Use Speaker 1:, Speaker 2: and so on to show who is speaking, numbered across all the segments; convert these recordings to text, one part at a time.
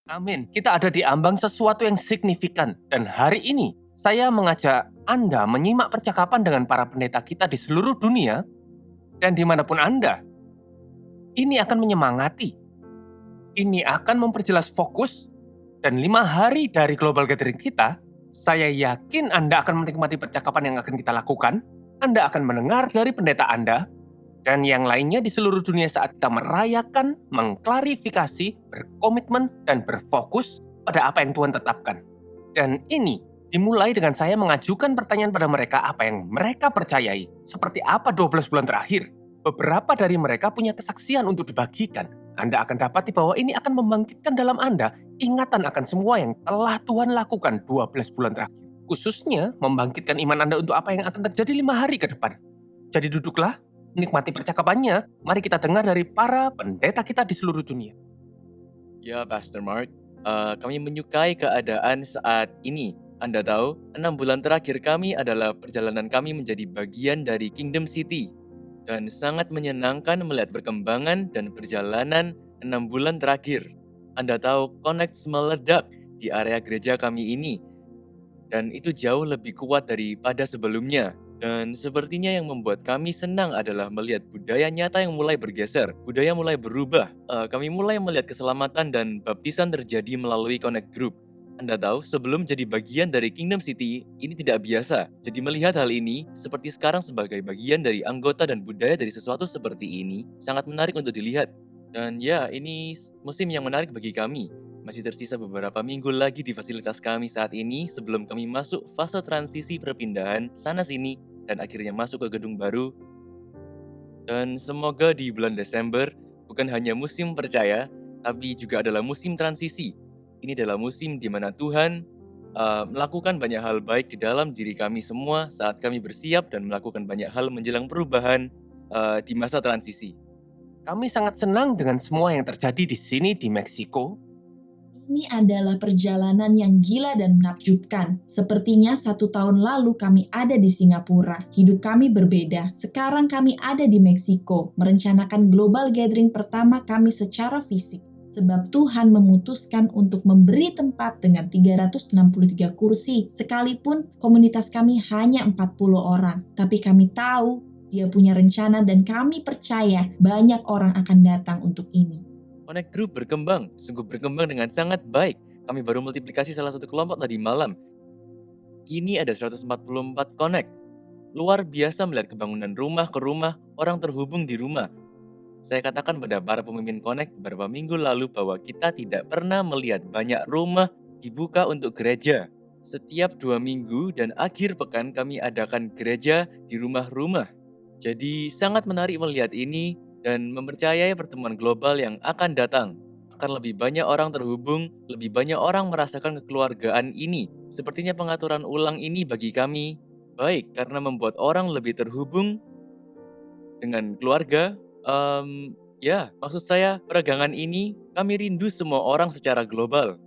Speaker 1: Amin. Kita ada di ambang sesuatu yang signifikan. Dan hari ini, saya mengajak Anda menyimak percakapan dengan para pendeta kita di seluruh dunia dan dimanapun Anda. Ini akan menyemangati. Ini akan memperjelas fokus. Dan 5 hari dari Global Gathering kita, saya yakin Anda akan menikmati percakapan yang akan kita lakukan. Anda akan mendengar dari pendeta Anda dan yang lainnya di seluruh dunia saat kita merayakan, mengklarifikasi, berkomitmen, dan berfokus pada apa yang Tuhan tetapkan. Dan ini dimulai dengan saya mengajukan pertanyaan pada mereka apa yang mereka percayai. Seperti apa 12 bulan terakhir. Beberapa dari mereka punya kesaksian untuk dibagikan. Anda akan dapati bahwa ini akan membangkitkan dalam Anda ingatan akan semua yang telah Tuhan lakukan 12 bulan terakhir. Khususnya membangkitkan iman Anda untuk apa yang akan terjadi 5 hari ke depan. Jadi duduklah, nikmati percakapannya. Mari kita dengar dari para pendeta kita di seluruh dunia.
Speaker 2: Ya, Pastor Mark, kami menyukai keadaan saat ini. Anda tahu, 6 bulan terakhir kami adalah perjalanan kami menjadi bagian dari Kingdom City. Dan sangat menyenangkan melihat perkembangan dan perjalanan 6 bulan terakhir. Anda tahu, Connect meledak di area gereja kami ini. Dan itu jauh lebih kuat daripada sebelumnya. Dan sepertinya yang membuat kami senang adalah melihat budaya nyata yang mulai bergeser. Budaya mulai berubah. Kami mulai melihat keselamatan dan baptisan terjadi melalui Connect Group. Anda tahu, sebelum jadi bagian dari Kingdom City, ini tidak biasa. Jadi melihat hal ini, seperti sekarang sebagai bagian dari anggota dan budaya dari sesuatu seperti ini, sangat menarik untuk dilihat. Dan ya, ini musim yang menarik bagi kami. Masih tersisa beberapa minggu lagi di fasilitas kami saat ini sebelum kami masuk fase transisi perpindahan sana-sini dan akhirnya masuk ke gedung baru. Dan semoga di bulan Desember bukan hanya musim percaya, tapi juga adalah musim transisi. Ini adalah musim di mana Tuhan melakukan banyak hal baik di dalam diri kami semua saat kami bersiap dan melakukan banyak hal menjelang perubahan di masa transisi.
Speaker 1: Kami sangat senang dengan semua yang terjadi di sini di Meksiko.
Speaker 3: Ini adalah perjalanan yang gila dan menakjubkan. Sepertinya 1 tahun lalu kami ada di Singapura. Hidup kami berbeda. Sekarang kami ada di Meksiko, merencanakan global gathering pertama kami secara fisik. Sebab Tuhan memutuskan untuk memberi tempat dengan 363 kursi, sekalipun komunitas kami hanya 40 orang. Tapi kami tahu Dia punya rencana dan kami percaya banyak orang akan datang untuk ini.
Speaker 2: Connect Group berkembang, sungguh berkembang dengan sangat baik. Kami baru multiplikasi salah satu kelompok tadi malam. Kini ada 144 Connect. Luar biasa melihat kebangunan rumah ke rumah, orang terhubung di rumah. Saya katakan pada para pemimpin Connect beberapa minggu lalu bahwa kita tidak pernah melihat banyak rumah dibuka untuk gereja. Setiap 2 minggu dan akhir pekan kami adakan gereja di rumah-rumah. Jadi sangat menarik melihat ini dan mempercayai pertemuan global yang akan datang. Akan lebih banyak orang terhubung, lebih banyak orang merasakan kekeluargaan ini. Sepertinya pengaturan ulang ini bagi kami baik karena membuat orang lebih terhubung dengan keluarga. Maksud saya peregangan ini kami rindu semua orang secara global.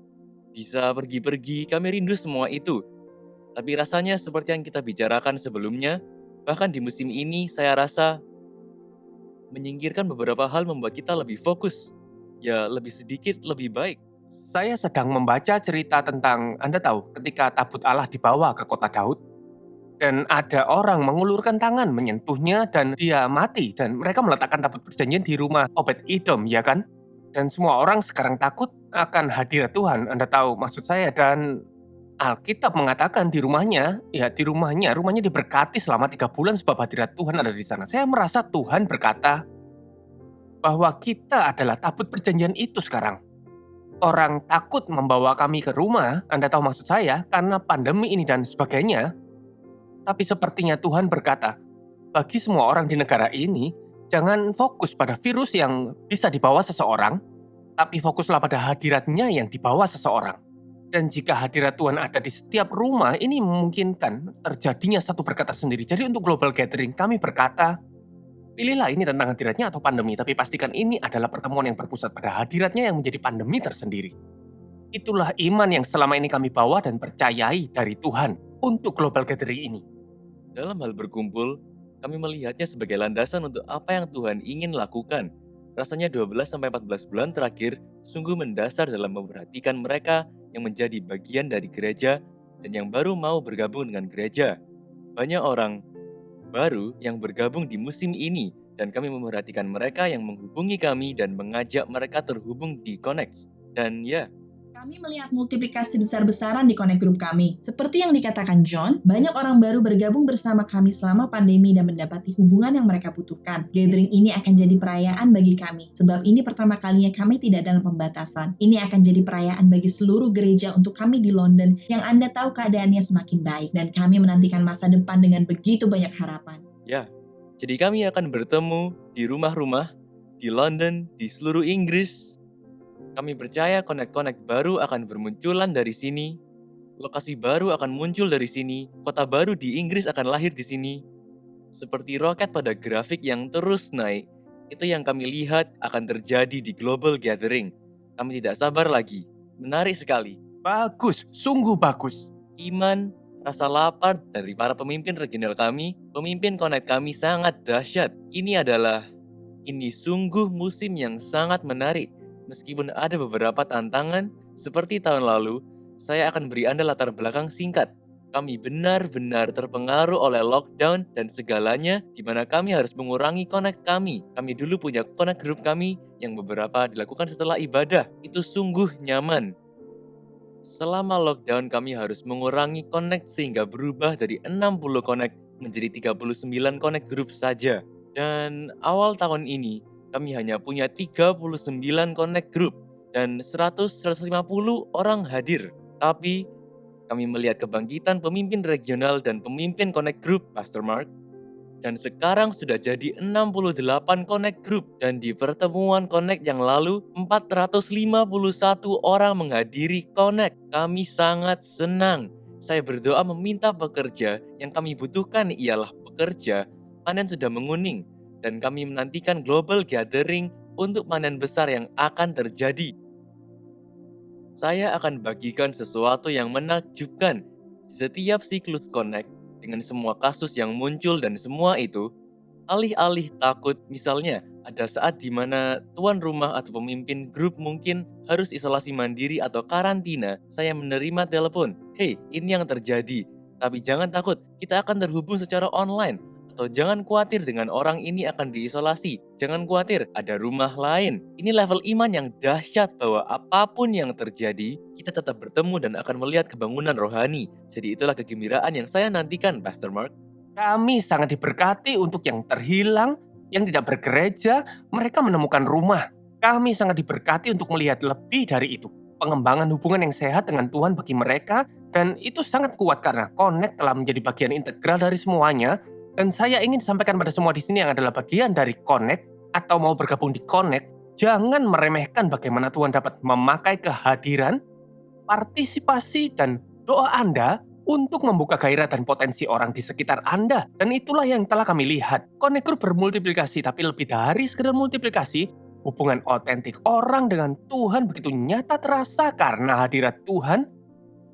Speaker 2: Bisa pergi-pergi, kami rindu semua itu. Tapi rasanya seperti yang kita bicarakan sebelumnya, bahkan di musim ini saya rasa menyingkirkan beberapa hal membuat kita lebih fokus. Ya, lebih sedikit, lebih baik.
Speaker 1: Saya sedang membaca cerita tentang, Anda tahu, ketika tabut Allah dibawa ke kota Daud, dan ada orang mengulurkan tangan menyentuhnya dan dia mati, dan mereka meletakkan tabut perjanjian di rumah Obed-Edom, ya kan? Dan semua orang sekarang takut akan hadirat Tuhan, Anda tahu maksud saya, dan Alkitab mengatakan rumahnya diberkati selama 3 bulan sebab hadirat Tuhan ada di sana. Saya merasa Tuhan berkata bahwa kita adalah tabut perjanjian itu sekarang. Orang takut membawa kami ke rumah, Anda tahu maksud saya, karena pandemi ini dan sebagainya. Tapi sepertinya Tuhan berkata, bagi semua orang di negara ini, jangan fokus pada virus yang bisa dibawa seseorang, tapi fokuslah pada hadiratnya yang dibawa seseorang. Dan jika hadirat Tuhan ada di setiap rumah, ini memungkinkan terjadinya satu berkat tersendiri. Jadi untuk Global Gathering, kami berkata, pilihlah ini tentang hadiratnya atau pandemi, tapi pastikan ini adalah pertemuan yang berpusat pada hadiratnya yang menjadi pandemi tersendiri. Itulah iman yang selama ini kami bawa dan percayai dari Tuhan untuk Global Gathering ini.
Speaker 2: Dalam hal berkumpul, kami melihatnya sebagai landasan untuk apa yang Tuhan ingin lakukan. Rasanya 12-14 bulan terakhir sungguh mendasar dalam memperhatikan mereka yang menjadi bagian dari gereja dan yang baru mau bergabung dengan gereja. Banyak orang baru yang bergabung di musim ini dan kami memperhatikan mereka yang menghubungi kami dan mengajak mereka terhubung di Connect. Dan ya,
Speaker 3: Kami melihat multiplikasi besar-besaran di Connect Group kami. Seperti yang dikatakan John, banyak orang baru bergabung bersama kami selama pandemi dan mendapati hubungan yang mereka butuhkan. Gathering ini akan jadi perayaan bagi kami, sebab ini pertama kalinya kami tidak dalam pembatasan. Ini akan jadi perayaan bagi seluruh gereja untuk kami di London yang Anda tahu keadaannya semakin baik, dan kami menantikan masa depan dengan begitu banyak harapan.
Speaker 2: ya. Jadi kami akan bertemu di rumah-rumah, di London, di seluruh Inggris. Kami percaya connect-connect baru akan bermunculan dari sini, lokasi baru akan muncul dari sini, kota baru di Inggris akan lahir di sini. Seperti roket pada grafik yang terus naik, itu yang kami lihat akan terjadi di Global Gathering. Kami tidak sabar lagi. Menarik sekali.
Speaker 1: Bagus, sungguh bagus.
Speaker 2: Iman, rasa lapar dari para pemimpin regional kami, pemimpin connect kami sangat dahsyat. Ini sungguh musim yang sangat menarik. Meskipun ada beberapa tantangan, seperti tahun lalu, saya akan beri Anda latar belakang singkat. Kami benar-benar terpengaruh oleh lockdown dan segalanya, di mana kami harus mengurangi connect kami. Kami dulu punya connect group kami, yang beberapa dilakukan setelah ibadah. Itu sungguh nyaman. Selama lockdown kami harus mengurangi connect sehingga berubah dari 60 connect menjadi 39 connect group saja. Dan awal tahun ini, kami hanya punya 39 connect group dan 100-150 orang hadir. Tapi, kami melihat kebangkitan pemimpin regional dan pemimpin connect group, Pastor Mark. Dan sekarang sudah jadi 68 connect group. Dan di pertemuan connect yang lalu, 451 orang menghadiri connect. Kami sangat senang. Saya berdoa meminta pekerja, yang kami butuhkan ialah pekerja. Panen sudah menguning, dan kami menantikan global gathering untuk panen besar yang akan terjadi. Saya akan bagikan sesuatu yang menakjubkan di setiap siklus connect dengan semua kasus yang muncul dan semua itu. Alih-alih takut, misalnya ada saat di mana tuan rumah atau pemimpin grup mungkin harus isolasi mandiri atau karantina, saya menerima telepon, "Hey, ini yang terjadi. Tapi jangan takut, kita akan terhubung secara online." Atau jangan khawatir dengan orang ini akan diisolasi. Jangan khawatir, ada rumah lain. Ini level iman yang dahsyat bahwa apapun yang terjadi, kita tetap bertemu dan akan melihat kebangunan rohani. Jadi itulah kegembiraan yang saya nantikan, Pastor Mark.
Speaker 1: Kami sangat diberkati untuk yang terhilang, yang tidak bergereja, mereka menemukan rumah. Kami sangat diberkati untuk melihat lebih dari itu. Pengembangan hubungan yang sehat dengan Tuhan bagi mereka, dan itu sangat kuat karena Connect telah menjadi bagian integral dari semuanya. Dan saya ingin sampaikan pada semua di sini yang adalah bagian dari Connect atau mau bergabung di Connect, jangan meremehkan bagaimana Tuhan dapat memakai kehadiran, partisipasi, dan doa Anda untuk membuka gairah dan potensi orang di sekitar Anda. Dan itulah yang telah kami lihat. Connect Group bermultiplikasi, tapi lebih dari sekedar multiplikasi, hubungan otentik orang dengan Tuhan begitu nyata terasa karena hadirat Tuhan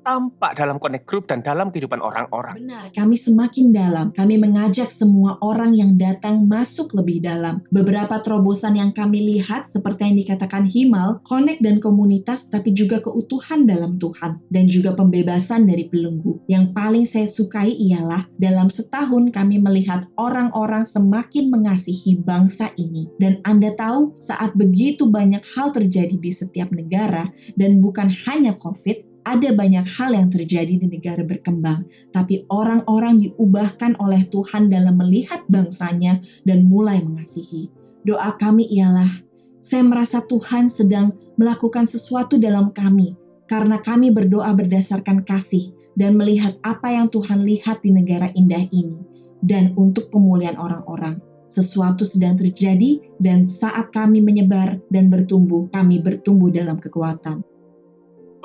Speaker 1: tampak dalam Connect Group dan dalam kehidupan orang-orang.
Speaker 3: Benar, kami semakin dalam. Kami mengajak semua orang yang datang masuk lebih dalam. Beberapa terobosan yang kami lihat seperti yang dikatakan Himal, Connect dan komunitas, tapi juga keutuhan dalam Tuhan. Dan juga pembebasan dari belenggu. Yang paling saya sukai ialah dalam setahun kami melihat orang-orang semakin mengasihi bangsa ini. Dan Anda tahu saat begitu banyak hal terjadi di setiap negara dan bukan hanya COVID, ada banyak hal yang terjadi di negara berkembang, tapi orang-orang diubahkan oleh Tuhan dalam melihat bangsanya dan mulai mengasihi. Doa kami ialah, saya merasa Tuhan sedang melakukan sesuatu dalam kami, karena kami berdoa berdasarkan kasih dan melihat apa yang Tuhan lihat di negara indah ini, dan untuk pemulihan orang-orang. Sesuatu sedang terjadi, dan saat kami menyebar dan bertumbuh, kami bertumbuh dalam kekuatan.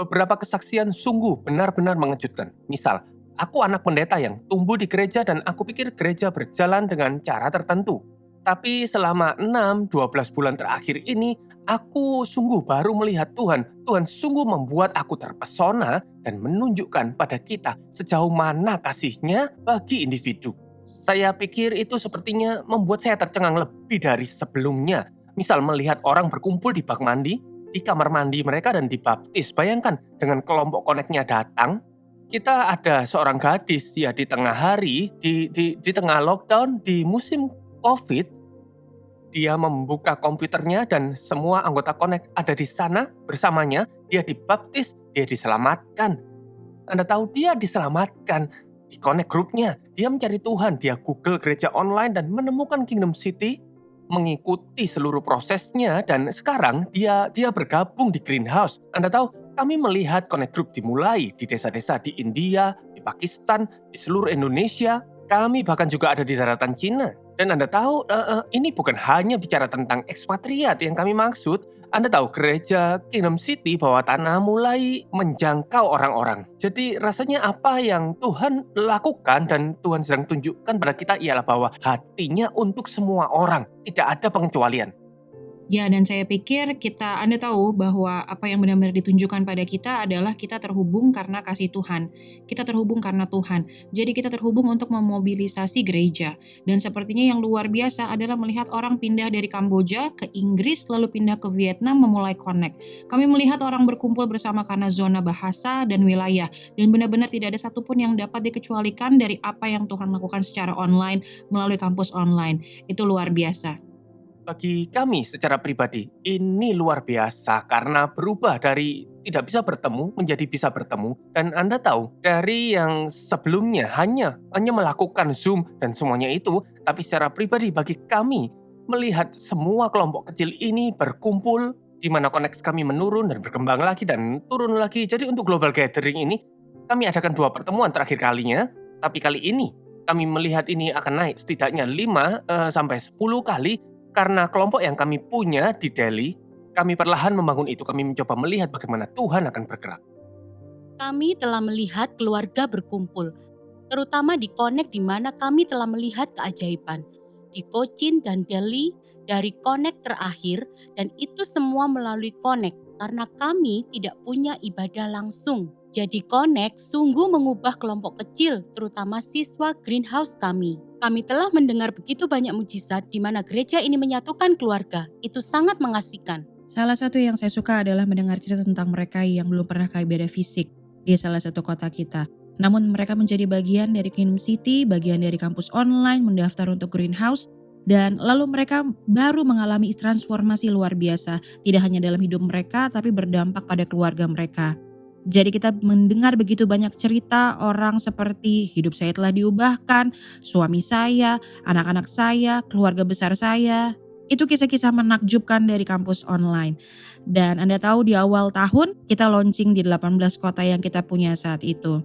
Speaker 1: Beberapa kesaksian sungguh benar-benar mengejutkan. Misal, aku anak pendeta yang tumbuh di gereja dan aku pikir gereja berjalan dengan cara tertentu. Tapi selama 6-12 bulan terakhir ini, aku sungguh baru melihat Tuhan. Tuhan sungguh membuat aku terpesona dan menunjukkan pada kita sejauh mana kasih-Nya bagi individu. Saya pikir itu sepertinya membuat saya tercengang lebih dari sebelumnya. Misal melihat orang berkumpul di bak mandi, di kamar mandi mereka dan dibaptis. Bayangkan dengan kelompok koneknya datang, kita ada seorang gadis ya di tengah hari, di tengah lockdown, di musim COVID, dia membuka komputernya dan semua anggota Connect ada di sana bersamanya, dia dibaptis, dia diselamatkan. Anda tahu dia diselamatkan di Connect grupnya. Dia mencari Tuhan, dia Google gereja online dan menemukan Kingdom City, mengikuti seluruh prosesnya dan sekarang dia bergabung di Greenhouse. Anda tahu, kami melihat Connect Group dimulai di desa-desa di India, di Pakistan, di seluruh Indonesia. Kami bahkan juga ada di daratan Cina. Dan Anda tahu, ini bukan hanya bicara tentang ekspatriat yang kami maksud. Anda tahu gereja Kingdom City bawah tanah mulai menjangkau orang-orang. Jadi rasanya apa yang Tuhan lakukan dan Tuhan sedang tunjukkan pada kita ialah bahwa hatinya untuk semua orang. Tidak ada pengecualian.
Speaker 4: Ya, dan saya pikir Anda tahu bahwa apa yang benar-benar ditunjukkan pada kita adalah kita terhubung karena kasih Tuhan. Kita terhubung karena Tuhan. Jadi kita terhubung untuk memobilisasi gereja. Dan sepertinya yang luar biasa adalah melihat orang pindah dari Kamboja ke Inggris, lalu pindah ke Vietnam memulai connect. Kami melihat orang berkumpul bersama karena zona bahasa dan wilayah. Dan benar-benar tidak ada satupun yang dapat dikecualikan dari apa yang Tuhan lakukan secara online melalui kampus online. Itu luar biasa.
Speaker 1: Bagi kami secara pribadi, ini luar biasa karena berubah dari tidak bisa bertemu menjadi bisa bertemu. Dan Anda tahu, dari yang sebelumnya hanya melakukan Zoom dan semuanya itu, tapi secara pribadi bagi kami, melihat semua kelompok kecil ini berkumpul, di mana koneksi kami menurun dan berkembang lagi dan turun lagi. Jadi untuk global gathering ini, kami adakan 2 pertemuan terakhir kalinya, tapi kali ini kami melihat ini akan naik setidaknya 5 sampai 10 kali. Karena kelompok yang kami punya di Delhi, kami perlahan membangun itu. Kami mencoba melihat bagaimana Tuhan akan bergerak.
Speaker 5: Kami telah melihat keluarga berkumpul, terutama di Connect di mana kami telah melihat keajaiban. Di Cochin dan Delhi dari Connect terakhir, dan itu semua melalui Connect karena kami tidak punya ibadah langsung. Jadi Connect sungguh mengubah kelompok kecil, terutama siswa Greenhouse kami. Kami telah mendengar begitu banyak mujizat di mana gereja ini menyatukan keluarga. Itu sangat mengasihkan.
Speaker 4: Salah satu yang saya suka adalah mendengar cerita tentang mereka yang belum pernah ke ibadah fisik di salah satu kota kita. Namun mereka menjadi bagian dari Kingdom City, bagian dari kampus online, mendaftar untuk Greenhouse, dan lalu mereka baru mengalami transformasi luar biasa. Tidak hanya dalam hidup mereka, tapi berdampak pada keluarga mereka. Jadi kita mendengar begitu banyak cerita orang seperti hidup saya telah diubahkan, suami saya, anak-anak saya, keluarga besar saya. Itu kisah-kisah menakjubkan dari kampus online. Dan Anda tahu di awal tahun kita launching di 18 kota yang kita punya saat itu.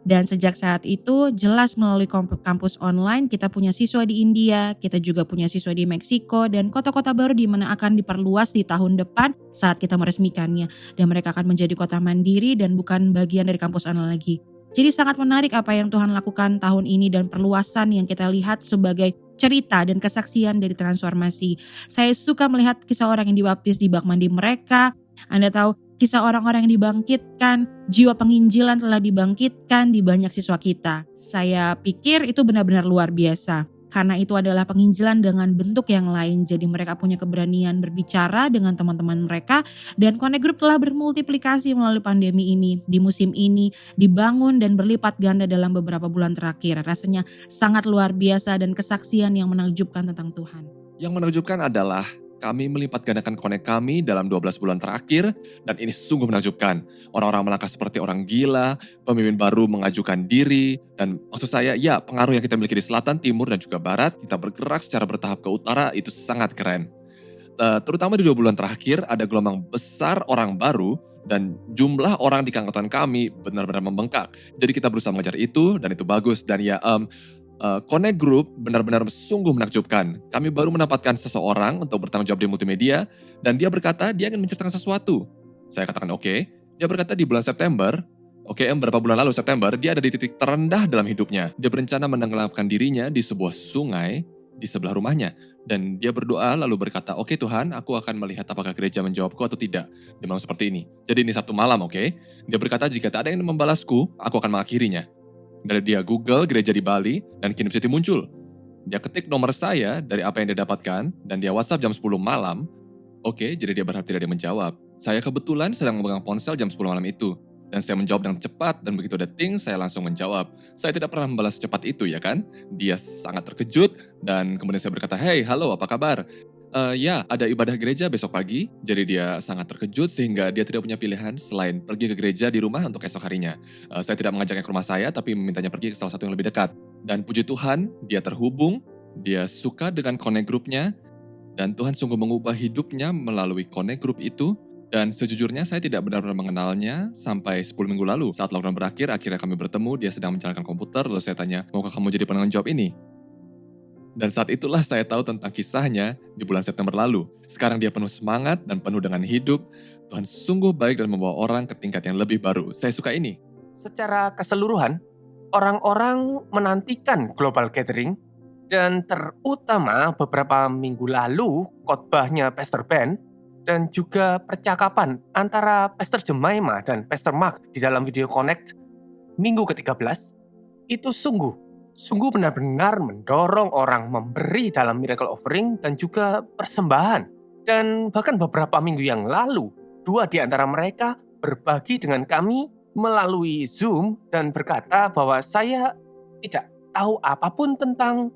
Speaker 4: Dan sejak saat itu jelas melalui kampus online kita punya siswa di India, kita juga punya siswa di Meksiko dan kota-kota baru di mana akan diperluas di tahun depan saat kita meresmikannya. Dan mereka akan menjadi kota mandiri dan bukan bagian dari kampus online lagi. Jadi sangat menarik apa yang Tuhan lakukan tahun ini dan perluasan yang kita lihat sebagai cerita dan kesaksian dari transformasi. Saya suka melihat kisah orang yang dibaptis di bak mandi mereka. Anda tahu kisah orang-orang yang dibangkitkan, jiwa penginjilan telah dibangkitkan di banyak siswa kita. Saya pikir itu benar-benar luar biasa. Karena itu adalah penginjilan dengan bentuk yang lain. Jadi mereka punya keberanian berbicara dengan teman-teman mereka. Dan Connect Group telah bermultiplikasi melalui pandemi ini. Di musim ini dibangun dan berlipat ganda dalam beberapa bulan terakhir. Rasanya sangat luar biasa dan kesaksian yang menakjubkan tentang Tuhan.
Speaker 6: Yang menakjubkan adalah kami melipat gandakan Connect kami dalam 12 bulan terakhir dan ini sungguh menakjubkan. Orang-orang melangkah seperti orang gila, pemimpin baru mengajukan diri, dan maksud saya ya pengaruh yang kita miliki di selatan, timur, dan juga barat, kita bergerak secara bertahap ke utara, itu sangat keren. Terutama di 2 bulan terakhir ada gelombang besar orang baru dan jumlah orang di keanggotaan kami benar-benar membengkak. Jadi kita berusaha mengejar itu dan itu bagus dan ya Connect Group benar-benar sungguh menakjubkan. Kami baru mendapatkan seseorang untuk bertanggung jawab di multimedia dan dia berkata dia ingin menceritakan sesuatu. Saya katakan oke. Dia berkata di bulan September, beberapa bulan lalu September, dia ada di titik terendah dalam hidupnya. Dia berencana menenggelamkan dirinya di sebuah sungai di sebelah rumahnya. Dan dia berdoa lalu berkata, oke Tuhan, aku akan melihat apakah gereja menjawabku atau tidak. Dia bilang seperti ini. Jadi ini Sabtu malam, oke? Dia berkata jika tak ada yang membalasku, aku akan mengakhirinya. Dari dia Google gereja di Bali dan Kingdom City muncul. Dia ketik nomor saya dari apa yang dia dapatkan, dan dia WhatsApp jam 10 malam. Oke, jadi dia berharap tidak ada yang menjawab. Saya kebetulan sedang memegang ponsel jam 10 malam itu. Dan saya menjawab dengan cepat, dan begitu ada ting, saya langsung menjawab. Saya tidak pernah membalas secepat itu, ya kan? Dia sangat terkejut, dan kemudian saya berkata, "Hey, halo, apa kabar?" Ya, ada ibadah gereja besok pagi, jadi dia sangat terkejut sehingga dia tidak punya pilihan selain pergi ke gereja di rumah untuk esok harinya. Saya tidak mengajaknya ke rumah saya, tapi memintanya pergi ke salah satu yang lebih dekat. Dan puji Tuhan, dia terhubung, dia suka dengan connect grupnya, dan Tuhan sungguh mengubah hidupnya melalui connect group itu. Dan sejujurnya saya tidak benar-benar mengenalnya sampai 10 minggu lalu. Saat lockdown berakhir, akhirnya kami bertemu, dia sedang menjalankan komputer, lalu saya tanya, "Maukah kamu jadi penanggung jawab ini?" Dan saat itulah saya tahu tentang kisahnya di bulan September lalu. Sekarang dia penuh semangat dan penuh dengan hidup. Tuhan sungguh baik dan membawa orang ke tingkat yang lebih baru. Saya suka ini.
Speaker 1: Secara keseluruhan, orang-orang menantikan Global Gathering, dan terutama beberapa minggu lalu khotbahnya Pastor Ben dan juga percakapan antara Pastor Jemima dan Pastor Mark di dalam video connect minggu ke-13 itu sungguh benar-benar mendorong orang memberi dalam miracle offering dan juga persembahan. Dan bahkan beberapa minggu yang lalu, 2 di antara mereka berbagi dengan kami melalui Zoom dan berkata bahwa saya tidak tahu apapun tentang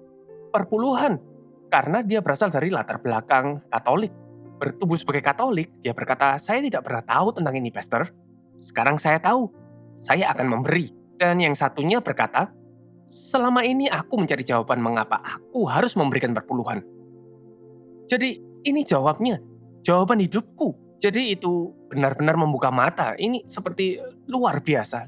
Speaker 1: perpuluhan karena dia berasal dari latar belakang Katolik. Bertumbuh sebagai Katolik, dia berkata, "Saya tidak pernah tahu tentang ini, Pastor. Sekarang saya tahu, saya akan memberi." Dan yang satunya berkata, "Selama ini aku mencari jawaban mengapa aku harus memberikan perpuluhan. Jadi ini jawabnya, jawaban hidupku." Jadi itu benar-benar membuka mata. Ini seperti luar biasa.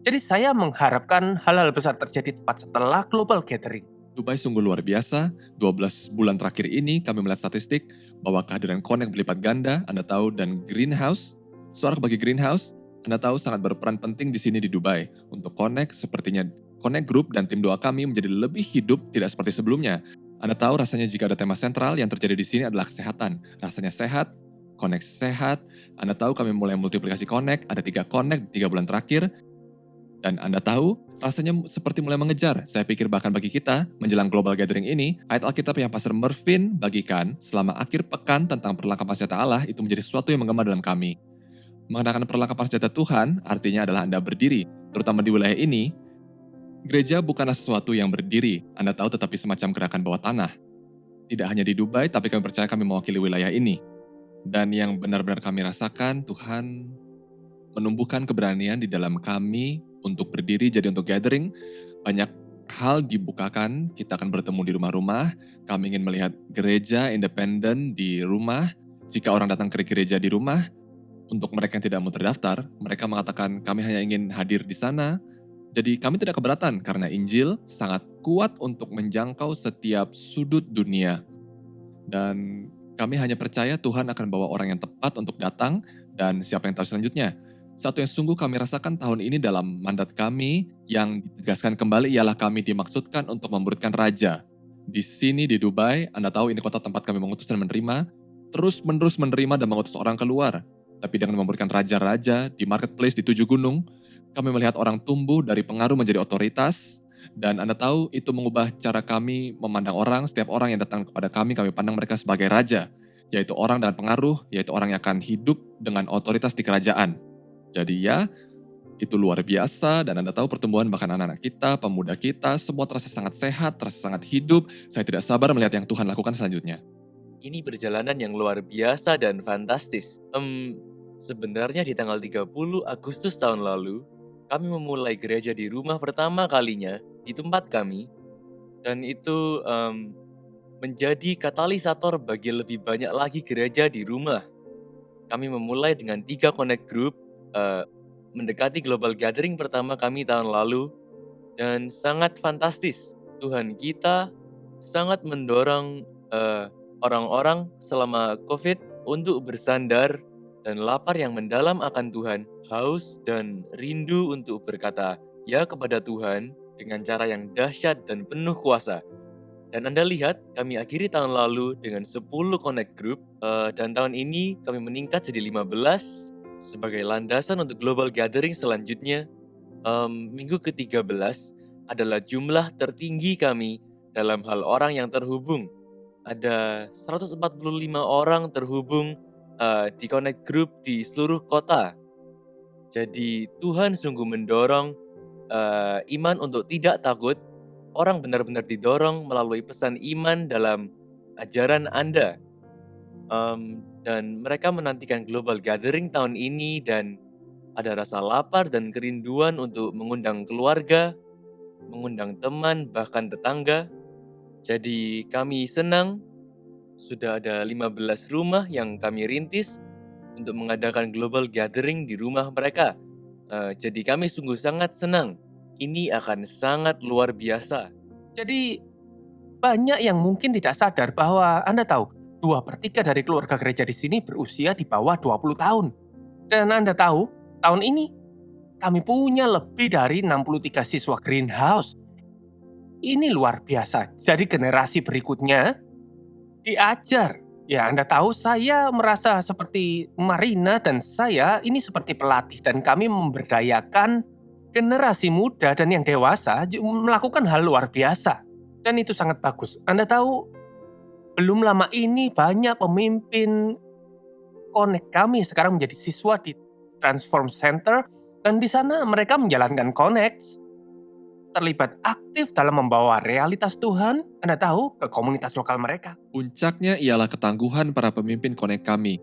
Speaker 1: Jadi saya mengharapkan hal-hal besar terjadi tepat setelah Global Gathering.
Speaker 6: Dubai sungguh luar biasa. 12 bulan terakhir ini kami melihat statistik bahwa kehadiran Connect berlipat ganda, Anda tahu, dan Greenhouse. Soal bagi Greenhouse, Anda tahu sangat berperan penting di sini di Dubai. Untuk Connect, sepertinya Connect Group dan tim doa kami menjadi lebih hidup, tidak seperti sebelumnya. Anda tahu rasanya jika ada tema sentral yang terjadi di sini adalah kesehatan. Rasanya sehat, Connect sehat. Anda tahu kami mulai multiplikasi Connect, ada 3 Connect 3 bulan terakhir. Dan Anda tahu, rasanya seperti mulai mengejar. Saya pikir bahkan bagi kita, menjelang Global Gathering ini, ayat Alkitab yang Pastor Mervin bagikan selama akhir pekan tentang perlengkapan senjata Allah itu menjadi sesuatu yang menggema dalam kami. Mengenakan perlengkapan senjata Tuhan artinya adalah Anda berdiri, terutama di wilayah ini. Gereja bukanlah sesuatu yang berdiri, Anda tahu, tetapi semacam gerakan bawah tanah. Tidak hanya di Dubai, tapi kami percaya kami mewakili wilayah ini. Dan yang benar-benar kami rasakan, Tuhan menumbuhkan keberanian di dalam kami untuk berdiri, jadi untuk gathering. Banyak hal dibukakan, kita akan bertemu di rumah-rumah. Kami ingin melihat gereja independen di rumah. Jika orang datang ke gereja di rumah, untuk mereka yang tidak mau terdaftar, mereka mengatakan kami hanya ingin hadir di sana. Jadi kami tidak keberatan karena Injil sangat kuat untuk menjangkau setiap sudut dunia. Dan kami hanya percaya Tuhan akan bawa orang yang tepat untuk datang, dan siapa yang tahu selanjutnya. Satu yang sungguh kami rasakan tahun ini dalam mandat kami yang ditegaskan kembali ialah kami dimaksudkan untuk memberikan raja. Di sini di Dubai, Anda tahu ini kota tempat kami mengutus dan menerima, terus-menerus menerima dan mengutus orang keluar. Tapi dengan memberikan raja-raja di marketplace di 7 gunung, kami melihat orang tumbuh dari pengaruh menjadi otoritas. Dan Anda tahu itu mengubah cara kami memandang orang. Setiap orang yang datang kepada kami pandang mereka sebagai raja. Yaitu orang dengan pengaruh, yaitu orang yang akan hidup dengan otoritas di kerajaan. Jadi ya, itu luar biasa. Dan Anda tahu pertumbuhan bahkan anak-anak kita, pemuda kita, semua terasa sangat sehat, terasa sangat hidup. Saya tidak sabar melihat yang Tuhan lakukan selanjutnya.
Speaker 2: Ini perjalanan yang luar biasa dan fantastis. Sebenarnya di tanggal 30 Agustus tahun lalu, kami memulai gereja di rumah pertama kalinya di tempat kami. Dan itu menjadi katalisator bagi lebih banyak lagi gereja di rumah. Kami memulai dengan 3 connect group, mendekati Global Gathering pertama kami tahun lalu. Dan sangat fantastis. Tuhan kita sangat mendorong orang-orang selama COVID untuk bersandar dan lapar yang mendalam akan Tuhan, haus dan rindu untuk berkata ya kepada Tuhan dengan cara yang dahsyat dan penuh kuasa. Dan Anda lihat, kami akhiri tahun lalu dengan 10 connect group, dan tahun ini kami meningkat jadi 15 sebagai landasan untuk Global Gathering selanjutnya. Minggu ke-13 adalah jumlah tertinggi kami dalam hal orang yang terhubung. Ada 145 orang terhubung di Connect Group di seluruh kota. Jadi Tuhan sungguh mendorong iman untuk tidak takut. Orang benar-benar didorong melalui pesan iman dalam ajaran Anda. Dan mereka menantikan Global Gathering tahun ini dan ada rasa lapar dan kerinduan untuk mengundang keluarga, mengundang teman, bahkan tetangga. Jadi kami senang sudah ada 15 rumah yang kami rintis untuk mengadakan Global Gathering di rumah mereka. Jadi kami sungguh sangat senang. Ini akan sangat luar biasa.
Speaker 1: Jadi banyak yang mungkin tidak sadar bahwa Anda tahu 2/3 dari keluarga gereja di sini berusia di bawah 20 tahun. Dan Anda tahu, tahun ini kami punya lebih dari 63 siswa Greenhouse. Ini luar biasa. Jadi generasi berikutnya diajar. Ya, Anda tahu saya merasa seperti Marina dan saya ini seperti pelatih dan kami memberdayakan generasi muda dan yang dewasa melakukan hal luar biasa. Dan itu sangat bagus. Anda tahu, belum lama ini banyak pemimpin Connect kami sekarang menjadi siswa di Transform Center dan di sana mereka menjalankan Connect, terlibat aktif dalam membawa realitas Tuhan, Anda tahu, ke komunitas lokal mereka.
Speaker 6: Puncaknya ialah ketangguhan para pemimpin Connect kami.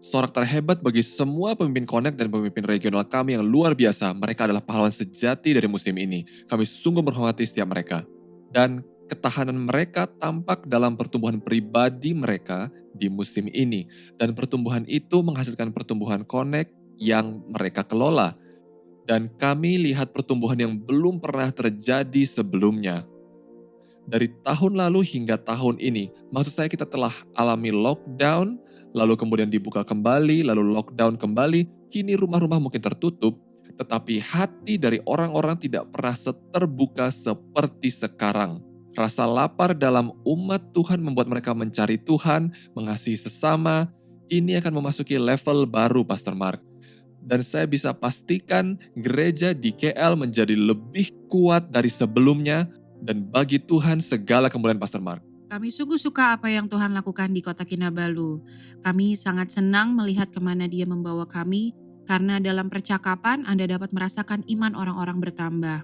Speaker 6: Sorak terhebat bagi semua pemimpin Connect dan pemimpin regional kami yang luar biasa. Mereka adalah pahlawan sejati dari musim ini. Kami sungguh menghormati setiap mereka. Dan ketahanan mereka tampak dalam pertumbuhan pribadi mereka di musim ini. Dan pertumbuhan itu menghasilkan pertumbuhan Connect yang mereka kelola. Dan kami lihat pertumbuhan yang belum pernah terjadi sebelumnya. Dari tahun lalu hingga tahun ini, maksud saya kita telah alami lockdown, lalu kemudian dibuka kembali, lalu lockdown kembali, kini rumah-rumah mungkin tertutup, tetapi hati dari orang-orang tidak pernah terbuka seperti sekarang. Rasa lapar dalam umat Tuhan membuat mereka mencari Tuhan, mengasihi sesama. Ini akan memasuki level baru, Pastor Mark. Dan saya bisa pastikan gereja di KL menjadi lebih kuat dari sebelumnya, dan bagi Tuhan segala kemuliaan, Pastor Mark.
Speaker 4: Kami sungguh suka apa yang Tuhan lakukan di kota Kinabalu. Kami sangat senang melihat kemana Dia membawa kami, karena dalam percakapan Anda dapat merasakan iman orang-orang bertambah.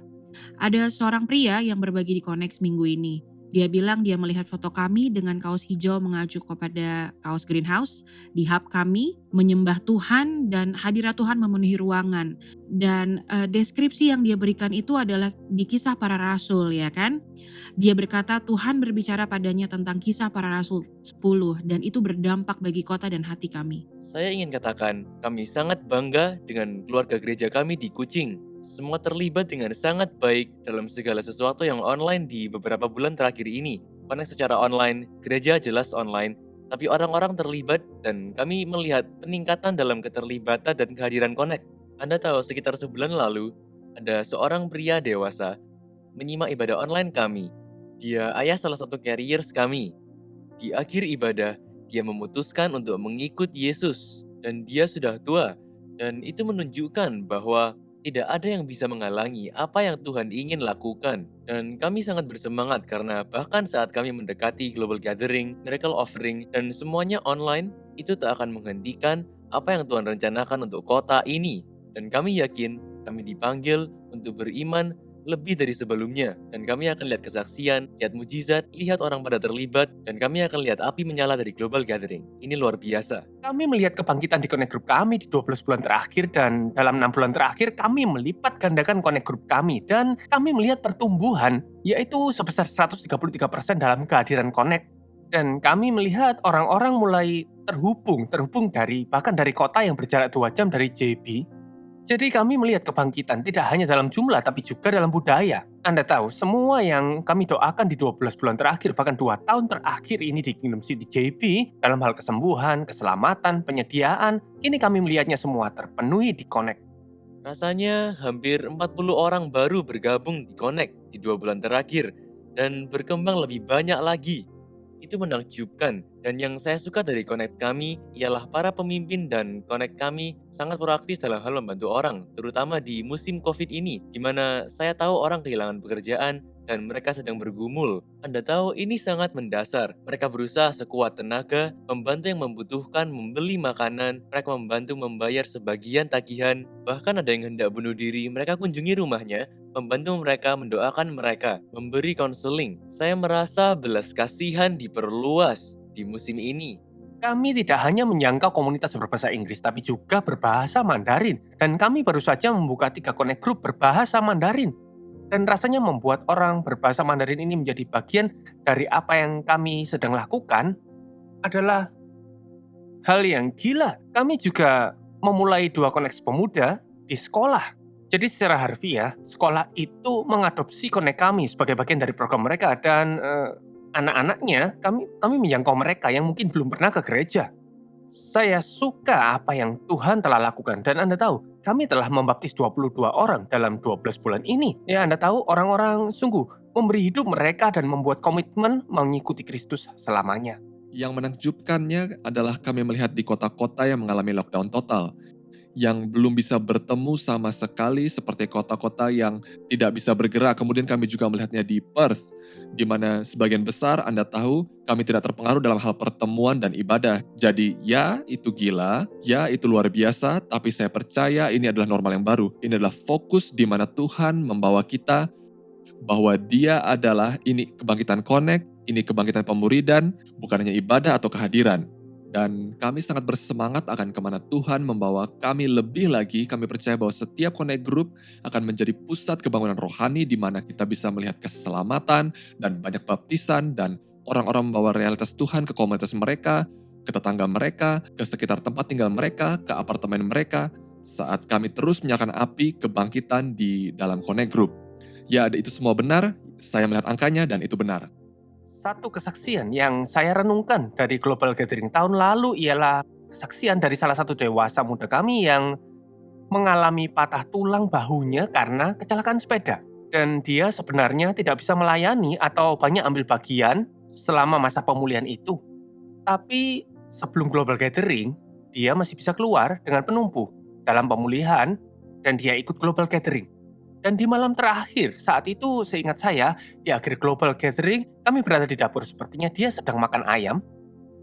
Speaker 4: Ada seorang pria yang berbagi di Connect minggu ini. Dia bilang dia melihat foto kami dengan kaos hijau mengacu kepada kaos Greenhouse di hub kami, menyembah Tuhan dan hadirat Tuhan memenuhi ruangan. Dan deskripsi yang dia berikan itu adalah di Kisah Para Rasul, ya kan? Dia berkata Tuhan berbicara padanya tentang Kisah Para Rasul 10 dan itu berdampak bagi kota dan hati kami.
Speaker 2: Saya ingin katakan, kami sangat bangga dengan keluarga gereja kami di Kucing. Semua terlibat dengan sangat baik dalam segala sesuatu yang online di beberapa bulan terakhir ini. Connect secara online, gereja jelas online, tapi orang-orang terlibat dan kami melihat peningkatan dalam keterlibatan dan kehadiran Connect. Anda tahu sekitar sebulan lalu, ada seorang pria dewasa menyimak ibadah online kami. Dia ayah salah satu carriers kami. Di akhir ibadah, dia memutuskan untuk mengikut Yesus dan dia sudah tua. Dan itu menunjukkan bahwa tidak ada yang bisa menghalangi apa yang Tuhan ingin lakukan. Dan kami sangat bersemangat karena bahkan saat kami mendekati Global Gathering, Miracle Offering, dan semuanya online, itu tak akan menghentikan apa yang Tuhan rencanakan untuk kota ini. Dan kami yakin kami dipanggil untuk beriman lebih dari sebelumnya. Dan kami akan lihat kesaksian, lihat mujizat, lihat orang pada terlibat, dan kami akan lihat api menyala dari Global Gathering. Ini luar biasa.
Speaker 1: Kami melihat kebangkitan di Connect Group kami di 12 bulan terakhir dan dalam 6 bulan terakhir kami melipat gandakan Connect Group kami dan kami melihat pertumbuhan yaitu sebesar 133% dalam kehadiran Connect. Dan kami melihat orang-orang mulai terhubung dari bahkan dari kota yang berjarak 2 jam dari JB. Jadi kami melihat kebangkitan tidak hanya dalam jumlah tapi juga dalam budaya. Anda tahu, semua yang kami doakan di 12 bulan terakhir, bahkan 2 tahun terakhir ini di Kingdom City JB, dalam hal kesembuhan, keselamatan, penyediaan, kini kami melihatnya semua terpenuhi di Connect.
Speaker 2: Rasanya hampir 40 orang baru bergabung di Connect di 2 bulan terakhir dan berkembang lebih banyak lagi. Itu menakjubkan Dan yang saya suka dari Connect kami ialah para pemimpin dan Connect kami sangat proaktif dalam hal membantu orang, terutama di musim COVID ini, di mana saya tahu orang kehilangan pekerjaan dan mereka sedang bergumul. Anda tahu ini sangat mendasar. Mereka berusaha sekuat tenaga, membantu yang membutuhkan membeli makanan, mereka membantu membayar sebagian tagihan, bahkan ada yang hendak bunuh diri, mereka kunjungi rumahnya, membantu mereka, mendoakan mereka, memberi konseling. Saya merasa belas kasihan diperluas di musim ini.
Speaker 1: Kami tidak hanya menjangkau komunitas berbahasa Inggris, tapi juga berbahasa Mandarin. Dan kami baru saja membuka 3 connect group berbahasa Mandarin. Dan rasanya membuat orang berbahasa Mandarin ini menjadi bagian dari apa yang kami sedang lakukan adalah hal yang gila. Kami juga memulai 2 connect pemuda di sekolah. Jadi secara harfiah, sekolah itu mengadopsi connect kami sebagai bagian dari program mereka. Dan anak-anaknya, kami menjangkau mereka yang mungkin belum pernah ke gereja. Saya suka apa yang Tuhan telah lakukan. Dan Anda tahu, kami telah membaptis 22 orang dalam 12 bulan ini. Ya, Anda tahu, orang-orang sungguh memberi hidup mereka dan membuat komitmen mengikuti Kristus selamanya.
Speaker 6: Yang menakjubkannya adalah kami melihat di kota-kota yang mengalami lockdown total, yang belum bisa bertemu sama sekali seperti kota-kota yang tidak bisa bergerak. Kemudian kami juga melihatnya di Perth, di mana sebagian besar Anda tahu kami tidak terpengaruh dalam hal pertemuan dan ibadah. Jadi ya itu gila, ya itu luar biasa, tapi saya percaya ini adalah normal yang baru. Ini adalah fokus di mana Tuhan membawa kita, bahwa Dia adalah ini kebangkitan Connect, ini kebangkitan pemuridan, bukan hanya ibadah atau kehadiran. Dan kami sangat bersemangat akan kemana Tuhan membawa kami lebih lagi. Kami percaya bahwa setiap Connect Group akan menjadi pusat kebangunan rohani di mana kita bisa melihat keselamatan dan banyak baptisan dan orang-orang membawa realitas Tuhan ke komunitas mereka, ke tetangga mereka, ke sekitar tempat tinggal mereka, ke apartemen mereka, saat kami terus menyalakan api kebangkitan di dalam Connect Group. Ya, itu semua benar, saya melihat angkanya dan itu benar.
Speaker 1: Satu kesaksian yang saya renungkan dari Global Gathering tahun lalu ialah kesaksian dari salah satu dewasa muda kami yang mengalami patah tulang bahunya karena kecelakaan sepeda. Dan dia sebenarnya tidak bisa melayani atau banyak ambil bagian selama masa pemulihan itu. Tapi sebelum Global Gathering, dia masih bisa keluar dengan penumpuh dalam pemulihan dan dia ikut Global Gathering. Dan di malam terakhir, saat itu seingat saya, di akhir Global Gathering, kami berada di dapur sepertinya dia sedang makan ayam.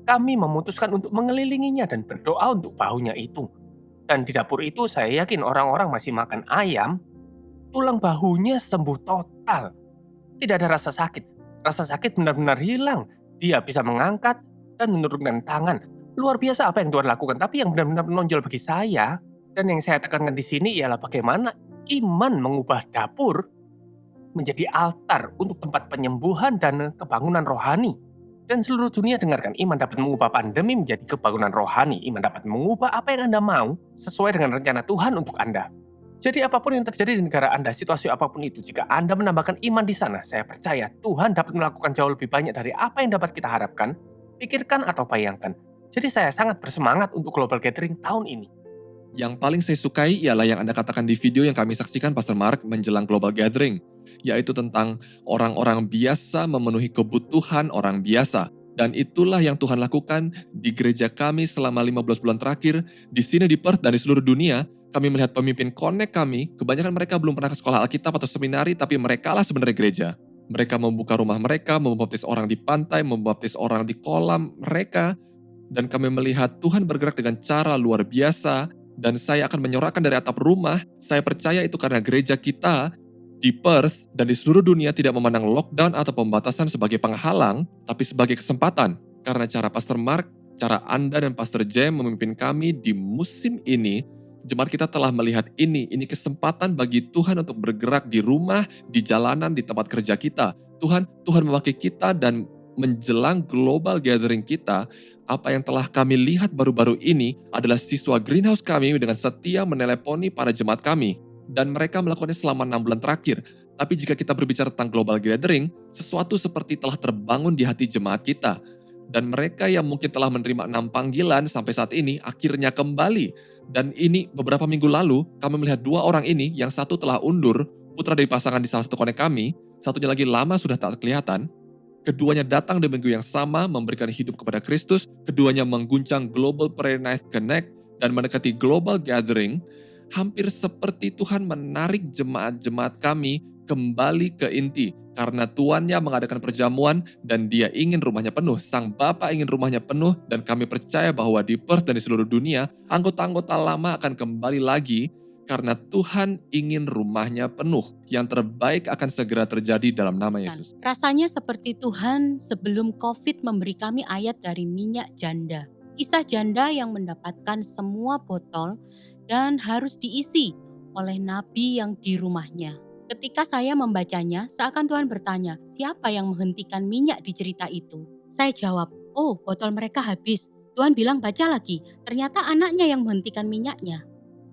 Speaker 1: Kami memutuskan untuk mengelilinginya dan berdoa untuk bahunya itu. Dan di dapur itu saya yakin orang-orang masih makan ayam. Tulang bahunya sembuh total. Tidak ada rasa sakit. Rasa sakit benar-benar hilang. Dia bisa mengangkat dan menurunkan tangan. Luar biasa apa yang Tuhan lakukan. Tapi yang benar-benar menonjol bagi saya, dan yang saya tekankan di sini ialah bagaimana iman mengubah dapur menjadi altar untuk tempat penyembuhan dan kebangunan rohani. Dan seluruh dunia dengarkan, iman dapat mengubah pandemi menjadi kebangunan rohani. Iman dapat mengubah apa yang Anda mau sesuai dengan rencana Tuhan untuk Anda. Jadi apapun yang terjadi di negara Anda, situasi apapun itu, jika Anda menambahkan iman di sana, saya percaya Tuhan dapat melakukan jauh lebih banyak dari apa yang dapat kita harapkan, pikirkan atau bayangkan. Jadi saya sangat bersemangat untuk Global Gathering tahun ini.
Speaker 6: Yang paling saya sukai ialah yang Anda katakan di video yang kami saksikan Pastor Mark menjelang Global Gathering, yaitu tentang orang-orang biasa memenuhi kebutuhan orang biasa. Dan itulah yang Tuhan lakukan di gereja kami selama 15 bulan terakhir, di sini di Perth dan di seluruh dunia. Kami melihat pemimpin Connect kami, kebanyakan mereka belum pernah ke sekolah Alkitab atau seminari, tapi mereka lah sebenarnya gereja. Mereka membuka rumah mereka, membaptis orang di pantai, membaptis orang di kolam mereka. Dan kami melihat Tuhan bergerak dengan cara luar biasa. Dan saya akan menyorakkan dari atap rumah, saya percaya itu karena gereja kita di Perth dan di seluruh dunia tidak memandang lockdown atau pembatasan sebagai penghalang, tapi sebagai kesempatan. Karena cara Pastor Mark, cara Anda dan Pastor Jem memimpin kami di musim ini, jemaat kita telah melihat ini kesempatan bagi Tuhan untuk bergerak di rumah, di jalanan, di tempat kerja kita. Tuhan memakai kita dan menjelang Global Gathering kita, apa yang telah kami lihat baru-baru ini adalah siswa greenhouse kami dengan setia meneleponi para jemaat kami. Dan mereka melakukannya selama 6 bulan terakhir. Tapi jika kita berbicara tentang Global Gathering, sesuatu seperti telah terbangun di hati jemaat kita. Dan mereka yang mungkin telah menerima 6 panggilan sampai saat ini akhirnya kembali. Dan ini beberapa minggu lalu kami melihat 2 orang ini, yang satu telah undur, putra dari pasangan di salah satu connect kami, satunya lagi lama sudah tak kelihatan. Keduanya datang di minggu yang sama, memberikan hidup kepada Kristus. Keduanya mengguncang Global Prayer Night Connect dan mendekati Global Gathering. Hampir seperti Tuhan menarik jemaat-jemaat kami kembali ke inti. Karena tuannya mengadakan perjamuan dan dia ingin rumahnya penuh. Sang Bapa ingin rumahnya penuh dan kami percaya bahwa di Perth dan di seluruh dunia, anggota-anggota lama akan kembali lagi karena Tuhan ingin rumahnya penuh. Yang terbaik akan segera terjadi dalam nama Yesus.
Speaker 5: Rasanya seperti Tuhan sebelum COVID memberi kami ayat dari minyak janda. Kisah janda yang mendapatkan semua botol dan harus diisi oleh nabi yang di rumahnya. Ketika saya membacanya, seakan Tuhan bertanya, siapa yang menghentikan minyak di cerita itu? Saya jawab, oh botol mereka habis. Tuhan bilang baca lagi, ternyata anaknya yang menghentikan minyaknya.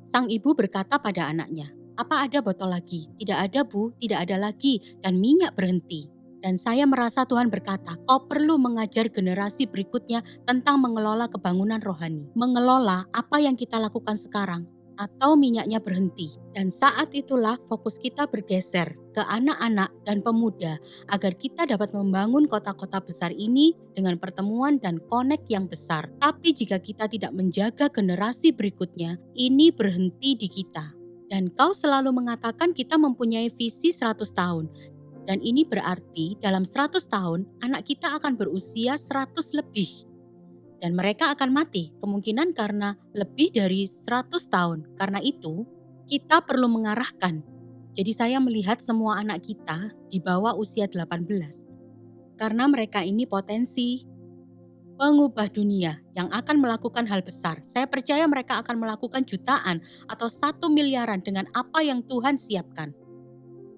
Speaker 5: Sang ibu berkata pada anaknya, apa ada botol lagi? Tidak ada bu, tidak ada lagi, dan minyak berhenti. Dan saya merasa Tuhan berkata, kau perlu mengajar generasi berikutnya tentang mengelola kebangunan rohani. Mengelola apa yang kita lakukan sekarang, atau minyaknya berhenti. Dan saat itulah fokus kita bergeser ke anak-anak dan pemuda agar kita dapat membangun kota-kota besar ini dengan pertemuan dan connect yang besar. Tapi jika kita tidak menjaga generasi berikutnya, ini berhenti di kita. Dan kau selalu mengatakan kita mempunyai visi 100 tahun. Dan ini berarti dalam 100 tahun anak kita akan berusia 100 lebih. Dan mereka akan mati, kemungkinan karena lebih dari 100 tahun. Karena itu, kita perlu mengarahkan. Jadi saya melihat semua anak kita di bawah usia 18. Karena mereka ini potensi pengubah dunia yang akan melakukan hal besar. Saya percaya mereka akan melakukan jutaan atau 1 miliaran dengan apa yang Tuhan siapkan.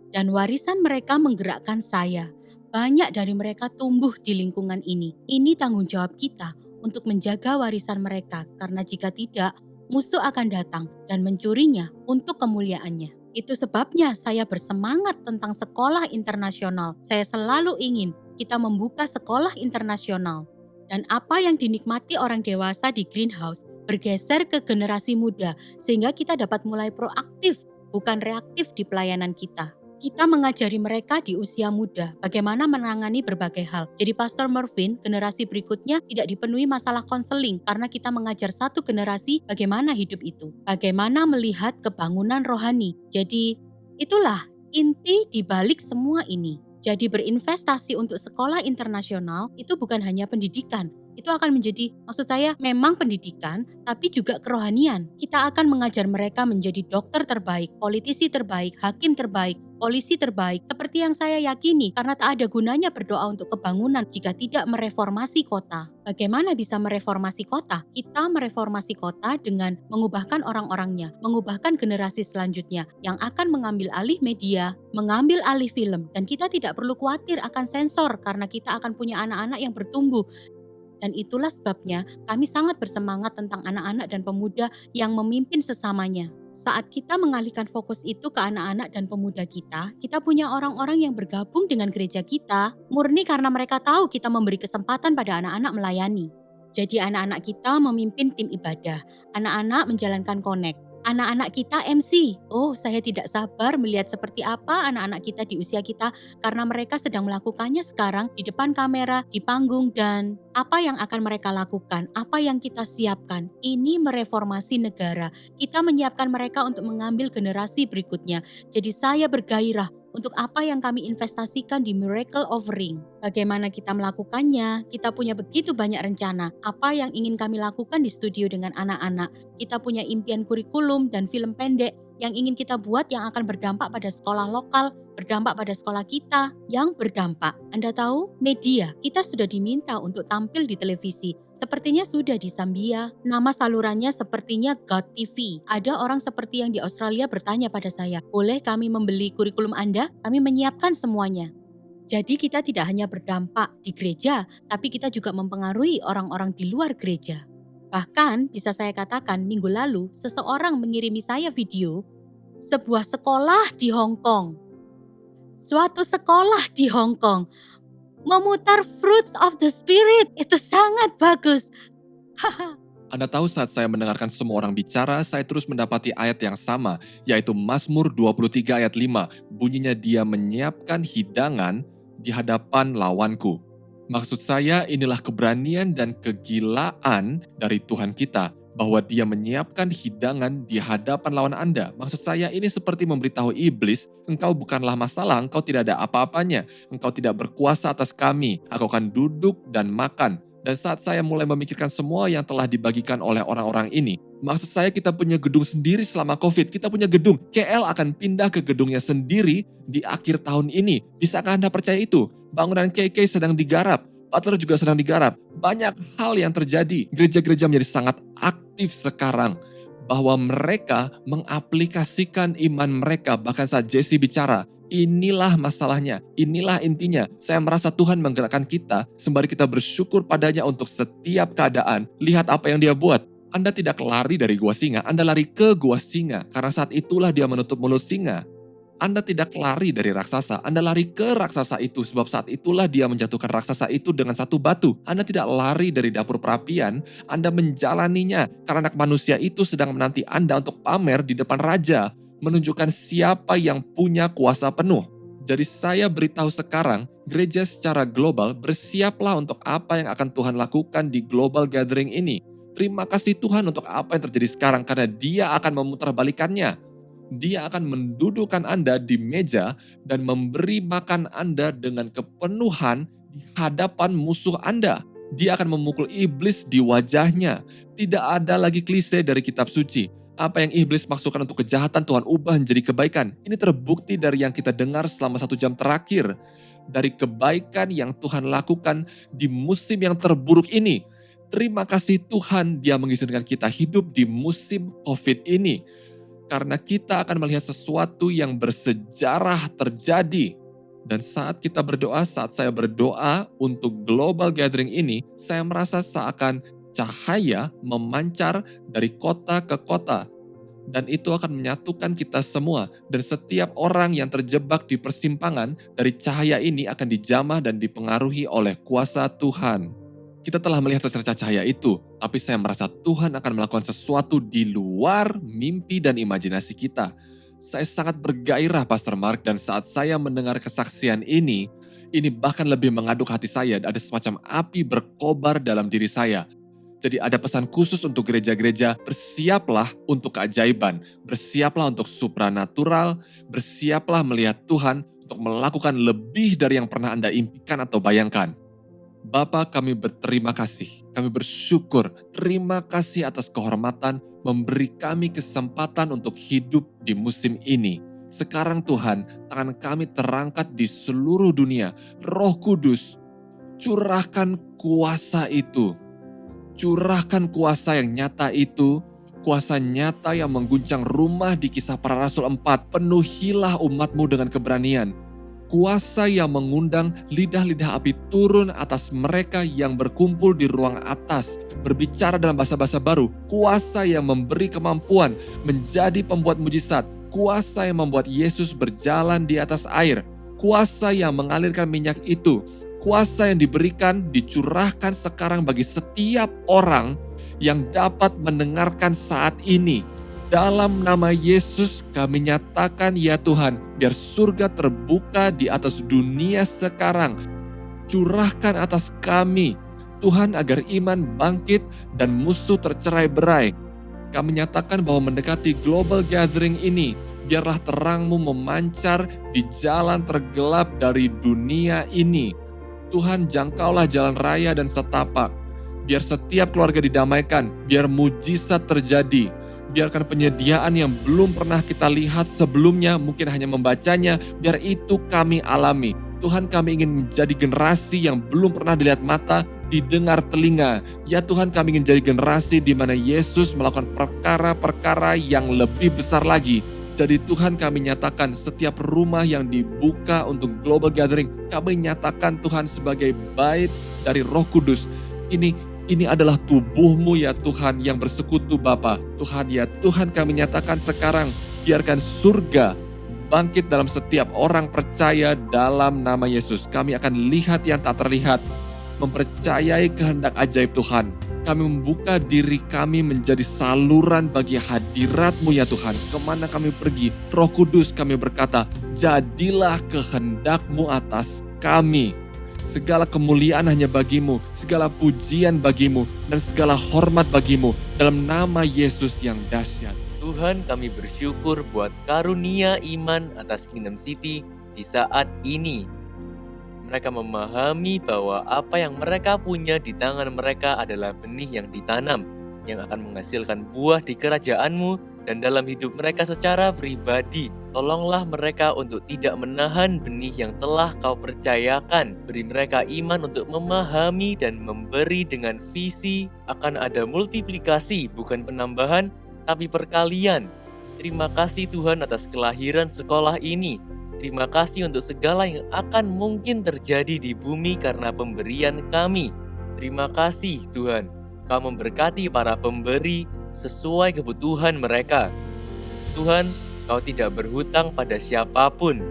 Speaker 5: Dan warisan mereka menggerakkan saya. Banyak dari mereka tumbuh di lingkungan ini. Ini tanggung jawab kita untuk menjaga warisan mereka, karena jika tidak, musuh akan datang dan mencurinya untuk kemuliaannya. Itu sebabnya saya bersemangat tentang sekolah internasional. Saya selalu ingin kita membuka sekolah internasional. Dan apa yang dinikmati orang dewasa di Greenhouse bergeser ke generasi muda, sehingga kita dapat mulai proaktif, bukan reaktif di pelayanan kita. Kita mengajari mereka di usia muda bagaimana menangani berbagai hal. Jadi Pastor Mervin, generasi berikutnya tidak dipenuhi masalah konseling karena kita mengajar satu generasi bagaimana hidup itu. Bagaimana melihat kebangunan rohani. Jadi itulah inti di balik semua ini. Jadi berinvestasi untuk sekolah internasional itu bukan hanya pendidikan. Itu akan menjadi, maksud saya memang pendidikan, tapi juga kerohanian. Kita akan mengajar mereka menjadi dokter terbaik, politisi terbaik, hakim terbaik, polisi terbaik. Seperti yang saya yakini, karena tak ada gunanya berdoa untuk kebangunan jika tidak mereformasi kota. Bagaimana bisa mereformasi kota? Kita mereformasi kota dengan mengubahkan orang-orangnya, mengubahkan generasi selanjutnya yang akan mengambil alih media, mengambil alih film. Dan kita tidak perlu khawatir akan sensor karena kita akan punya anak-anak yang bertumbuh. Dan itulah sebabnya kami sangat bersemangat tentang anak-anak dan pemuda yang memimpin sesamanya. Saat kita mengalihkan fokus itu ke anak-anak dan pemuda kita punya orang-orang yang bergabung dengan gereja kita, murni karena mereka tahu kita memberi kesempatan pada anak-anak melayani. Jadi anak-anak kita memimpin tim ibadah, anak-anak menjalankan connect. Anak-anak kita MC. Oh, saya tidak sabar melihat seperti apa anak-anak kita di usia kita karena mereka sedang melakukannya sekarang di depan kamera, di panggung, dan apa yang akan mereka lakukan, apa yang kita siapkan. Ini mereformasi negara. Kita menyiapkan mereka untuk mengambil generasi berikutnya. Jadi saya bergairah untuk apa yang kami investasikan di Miracle Offering. Bagaimana kita melakukannya? Kita punya begitu banyak rencana. Apa yang ingin kami lakukan di studio dengan anak-anak? Kita punya impian kurikulum dan film pendek yang ingin kita buat yang akan berdampak pada sekolah lokal, berdampak pada sekolah kita, yang berdampak. Anda tahu, media, kita sudah diminta untuk tampil di televisi. Sepertinya sudah di Zambia. Nama salurannya sepertinya God TV. Ada orang seperti yang di Australia bertanya pada saya, boleh kami membeli kurikulum Anda? Kami menyiapkan semuanya. Jadi kita tidak hanya berdampak di gereja, tapi kita juga mempengaruhi orang-orang di luar gereja. Bahkan bisa saya katakan minggu lalu seseorang mengirimi saya video sebuah sekolah di Hong Kong. Suatu sekolah di Hong Kong memutar Fruits of the Spirit. Itu sangat bagus.
Speaker 6: Anda tahu saat saya mendengarkan semua orang bicara, saya terus mendapati ayat yang sama, yaitu Mazmur 23 ayat 5. Bunyinya dia menyiapkan hidangan di hadapan lawanku. Maksud saya inilah keberanian dan kegilaan dari Tuhan kita, bahwa Dia menyiapkan hidangan di hadapan lawan Anda. Maksud saya ini seperti memberitahu iblis, engkau bukanlah masalah, engkau tidak ada apa-apanya, engkau tidak berkuasa atas kami, aku akan duduk dan makan. Dan saat saya mulai memikirkan semua yang telah dibagikan oleh orang-orang ini, maksud saya kita punya gedung sendiri selama COVID, kita punya gedung. KL akan pindah ke gedungnya sendiri di akhir tahun ini. Bisakah Anda percaya itu? Bangunan KK sedang digarap. Butler juga sedang digarap. Banyak hal yang terjadi. Gereja-gereja menjadi sangat aktif sekarang. Bahwa mereka mengaplikasikan iman mereka. Bahkan saat Jesse bicara, inilah masalahnya, inilah intinya. Saya merasa Tuhan menggerakkan kita sembari kita bersyukur padanya untuk setiap keadaan. Lihat apa yang Dia buat. Anda tidak lari dari gua singa, Anda lari ke gua singa. Karena saat itulah Dia menutup mulut singa. Anda tidak lari dari raksasa, Anda lari ke raksasa itu, sebab saat itulah Dia menjatuhkan raksasa itu dengan satu batu. Anda tidak lari dari dapur perapian, Anda menjalaninya, karena anak manusia itu sedang menanti Anda untuk pamer di depan raja, menunjukkan siapa yang punya kuasa penuh. Jadi saya beritahu sekarang, gereja secara global, bersiaplah untuk apa yang akan Tuhan lakukan di global gathering ini. Terima kasih Tuhan untuk apa yang terjadi sekarang, karena Dia akan memutarbalikannya. Dia akan mendudukkan Anda di meja dan memberi makan Anda dengan kepenuhan di hadapan musuh Anda. Dia akan memukul iblis di wajahnya. Tidak ada lagi klise dari kitab suci. Apa yang iblis maksudkan untuk kejahatan, Tuhan ubah menjadi kebaikan. Ini terbukti dari yang kita dengar selama 1 jam terakhir. Dari kebaikan yang Tuhan lakukan di musim yang terburuk ini. Terima kasih Tuhan, Dia mengizinkan kita hidup di musim COVID ini. Karena kita akan melihat sesuatu yang bersejarah terjadi. Dan saat kita berdoa, saat saya berdoa untuk global gathering ini, saya merasa seakan cahaya memancar dari kota ke kota. Dan itu akan menyatukan kita semua. Dan setiap orang yang terjebak di persimpangan dari cahaya ini akan dijamah dan dipengaruhi oleh kuasa Tuhan. Kita telah melihat secercah cahaya itu, tapi saya merasa Tuhan akan melakukan sesuatu di luar mimpi dan imajinasi kita. Saya sangat bergairah, Pastor Mark, dan saat saya mendengar kesaksian ini bahkan lebih mengaduk hati saya. Ada semacam api berkobar dalam diri saya. Jadi ada pesan khusus untuk gereja-gereja, bersiaplah untuk keajaiban, bersiaplah untuk supranatural, bersiaplah melihat Tuhan untuk melakukan lebih dari yang pernah Anda impikan atau bayangkan. Bapa, kami berterima kasih, kami bersyukur, terima kasih atas kehormatan memberi kami kesempatan untuk hidup di musim ini. Sekarang Tuhan, tangan kami terangkat di seluruh dunia. Roh Kudus, curahkan kuasa itu. Curahkan kuasa yang nyata itu, kuasa nyata yang mengguncang rumah di Kisah Para Rasul 4. Penuhilah umat-Mu dengan keberanian. Kuasa yang mengundang lidah-lidah api turun atas mereka yang berkumpul di ruang atas, berbicara dalam bahasa-bahasa baru. Kuasa yang memberi kemampuan menjadi pembuat mujizat. Kuasa yang membuat Yesus berjalan di atas air. Kuasa yang mengalirkan minyak itu. Kuasa yang diberikan, dicurahkan sekarang bagi setiap orang yang dapat mendengarkan saat ini. Dalam nama Yesus kami nyatakan ya Tuhan, biar surga terbuka di atas dunia sekarang. Curahkan atas kami, Tuhan, agar iman bangkit dan musuh tercerai-berai. Kami nyatakan bahwa mendekati global gathering ini, biarlah terang-Mu memancar di jalan tergelap dari dunia ini. Tuhan, jangkaulah jalan raya dan setapak. Biar setiap keluarga didamaikan, biar mujizat terjadi. Biarkan penyediaan yang belum pernah kita lihat sebelumnya, mungkin hanya membacanya, biar itu kami alami. Tuhan, kami ingin menjadi generasi yang belum pernah dilihat mata, didengar telinga. Ya Tuhan, kami ingin jadi generasi di mana Yesus melakukan perkara-perkara yang lebih besar lagi. Jadi Tuhan, kami nyatakan setiap rumah yang dibuka untuk global gathering, kami nyatakan Tuhan sebagai bait dari Roh Kudus. Ini adalah tubuh-Mu ya Tuhan yang bersekutu Bapa. Tuhan ya Tuhan, kami nyatakan sekarang, biarkan surga bangkit dalam setiap orang percaya dalam nama Yesus. Kami akan lihat yang tak terlihat, mempercayai kehendak ajaib Tuhan. Kami membuka diri kami menjadi saluran bagi hadirat-Mu ya Tuhan. Kemana kami pergi, Roh Kudus, kami berkata, jadilah kehendak-Mu atas kami. Segala kemuliaan hanya bagimu, segala pujian bagimu, dan segala hormat bagimu dalam nama Yesus yang dahsyat.
Speaker 2: Tuhan, kami bersyukur buat karunia iman atas Kingdom City di saat ini. Mereka memahami bahwa apa yang mereka punya di tangan mereka adalah benih yang ditanam, yang akan menghasilkan buah di kerajaan-Mu dan dalam hidup mereka secara pribadi. Tolonglah mereka untuk tidak menahan benih yang telah Kau percayakan. Beri mereka iman untuk memahami dan memberi dengan visi akan ada multiplikasi, bukan penambahan, tapi perkalian. Terima kasih Tuhan atas kelahiran sekolah ini. Terima kasih untuk segala yang akan mungkin terjadi di bumi karena pemberian kami. Terima kasih Tuhan, Kau memberkati para pemberi sesuai kebutuhan mereka. Tuhan, Kau tidak berhutang pada siapapun.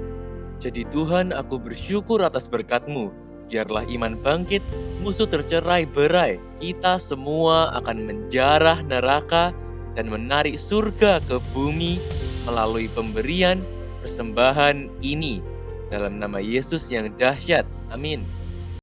Speaker 2: Jadi Tuhan, aku bersyukur atas berkat-Mu. Biarlah iman bangkit, musuh tercerai berai. Kita semua akan menjarah neraka dan menarik surga ke bumi melalui pemberian persembahan ini. Dalam nama Yesus yang dahsyat. Amin.